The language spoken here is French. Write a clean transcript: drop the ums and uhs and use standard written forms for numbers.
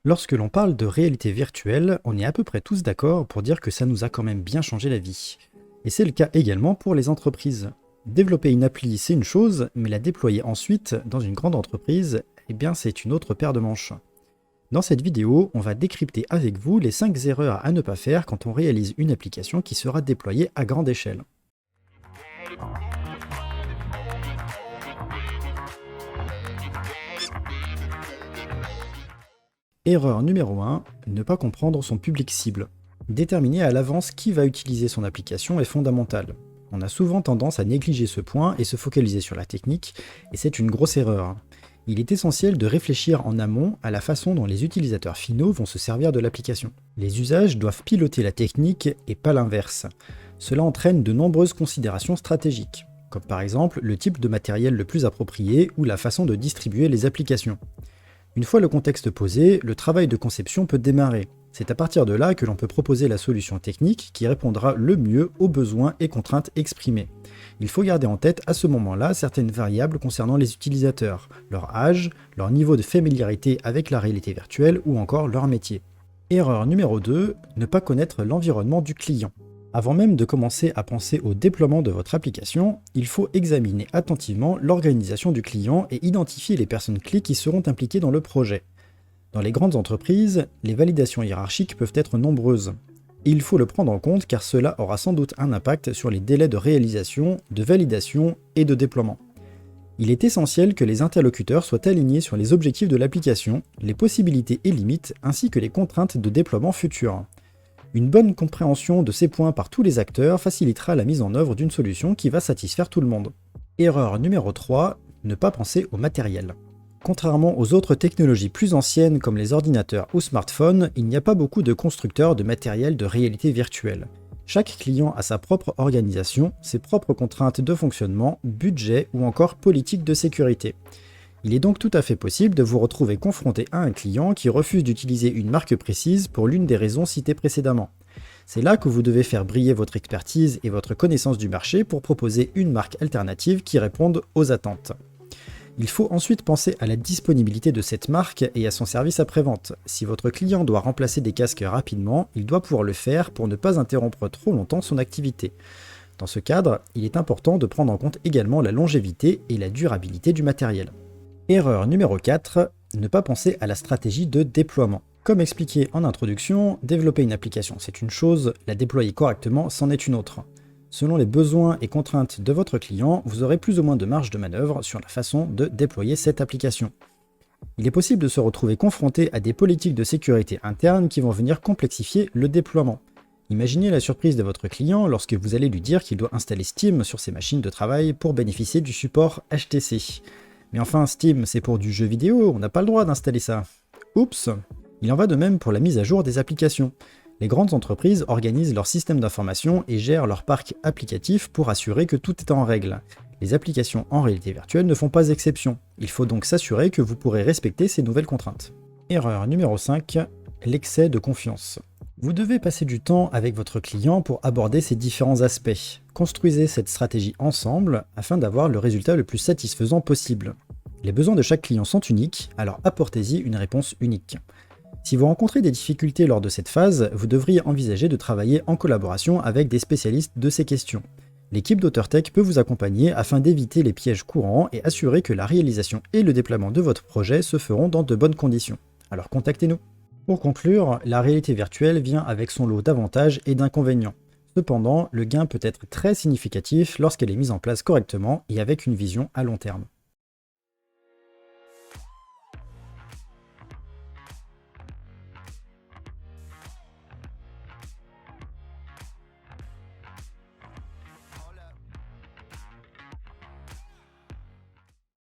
Lorsque l'on parle de réalité virtuelle, on est à peu près tous d'accord pour dire que ça nous a quand même bien changé la vie. Et c'est le cas également pour les entreprises. Développer une appli, c'est une chose, mais la déployer ensuite dans une grande entreprise, eh bien c'est une autre paire de manches. Dans cette vidéo, on va décrypter avec vous les 5 erreurs à ne pas faire quand on réalise une application qui sera déployée à grande échelle. Erreur numéro 1, ne pas comprendre son public cible. Déterminer à l'avance qui va utiliser son application est fondamental. On a souvent tendance à négliger ce point et se focaliser sur la technique, et c'est une grosse erreur. Il est essentiel de réfléchir en amont à la façon dont les utilisateurs finaux vont se servir de l'application. Les usages doivent piloter la technique et pas l'inverse. Cela entraîne de nombreuses considérations stratégiques, comme par exemple le type de matériel le plus approprié ou la façon de distribuer les applications. Une fois le contexte posé, le travail de conception peut démarrer. C'est à partir de là que l'on peut proposer la solution technique qui répondra le mieux aux besoins et contraintes exprimés. Il faut garder en tête à ce moment-là certaines variables concernant les utilisateurs, leur âge, leur niveau de familiarité avec la réalité virtuelle ou encore leur métier. Erreur numéro 2, ne pas connaître l'environnement du client. Avant même de commencer à penser au déploiement de votre application, il faut examiner attentivement l'organisation du client et identifier les personnes clés qui seront impliquées dans le projet. Dans les grandes entreprises, les validations hiérarchiques peuvent être nombreuses. Et il faut le prendre en compte car cela aura sans doute un impact sur les délais de réalisation, de validation et de déploiement. Il est essentiel que les interlocuteurs soient alignés sur les objectifs de l'application, les possibilités et limites, ainsi que les contraintes de déploiement futures. Une bonne compréhension de ces points par tous les acteurs facilitera la mise en œuvre d'une solution qui va satisfaire tout le monde. Erreur numéro 3, ne pas penser au matériel. Contrairement aux autres technologies plus anciennes comme les ordinateurs ou smartphones, il n'y a pas beaucoup de constructeurs de matériel de réalité virtuelle. Chaque client a sa propre organisation, ses propres contraintes de fonctionnement, budget ou encore politique de sécurité. Il est donc tout à fait possible de vous retrouver confronté à un client qui refuse d'utiliser une marque précise pour l'une des raisons citées précédemment. C'est là que vous devez faire briller votre expertise et votre connaissance du marché pour proposer une marque alternative qui réponde aux attentes. Il faut ensuite penser à la disponibilité de cette marque et à son service après-vente. Si votre client doit remplacer des casques rapidement, il doit pouvoir le faire pour ne pas interrompre trop longtemps son activité. Dans ce cadre, il est important de prendre en compte également la longévité et la durabilité du matériel. Erreur numéro 4, ne pas penser à la stratégie de déploiement. Comme expliqué en introduction, développer une application c'est une chose, la déployer correctement c'en est une autre. Selon les besoins et contraintes de votre client, vous aurez plus ou moins de marge de manœuvre sur la façon de déployer cette application. Il est possible de se retrouver confronté à des politiques de sécurité interne qui vont venir complexifier le déploiement. Imaginez la surprise de votre client lorsque vous allez lui dire qu'il doit installer Steam sur ses machines de travail pour bénéficier du support HTC. Mais enfin, Steam, c'est pour du jeu vidéo, on n'a pas le droit d'installer ça. Oups! Il en va de même pour la mise à jour des applications. Les grandes entreprises organisent leur système d'information et gèrent leur parc applicatif pour assurer que tout est en règle. Les applications en réalité virtuelle ne font pas exception. Il faut donc s'assurer que vous pourrez respecter ces nouvelles contraintes. Erreur numéro 5, l'excès de confiance. Vous devez passer du temps avec votre client pour aborder ces différents aspects. Construisez cette stratégie ensemble afin d'avoir le résultat le plus satisfaisant possible. Les besoins de chaque client sont uniques, alors apportez-y une réponse unique. Si vous rencontrez des difficultés lors de cette phase, vous devriez envisager de travailler en collaboration avec des spécialistes de ces questions. L'équipe d'AuthorTech peut vous accompagner afin d'éviter les pièges courants et assurer que la réalisation et le déploiement de votre projet se feront dans de bonnes conditions. Alors contactez-nous. Pour conclure, la réalité virtuelle vient avec son lot d'avantages et d'inconvénients. Cependant, le gain peut être très significatif lorsqu'elle est mise en place correctement et avec une vision à long terme.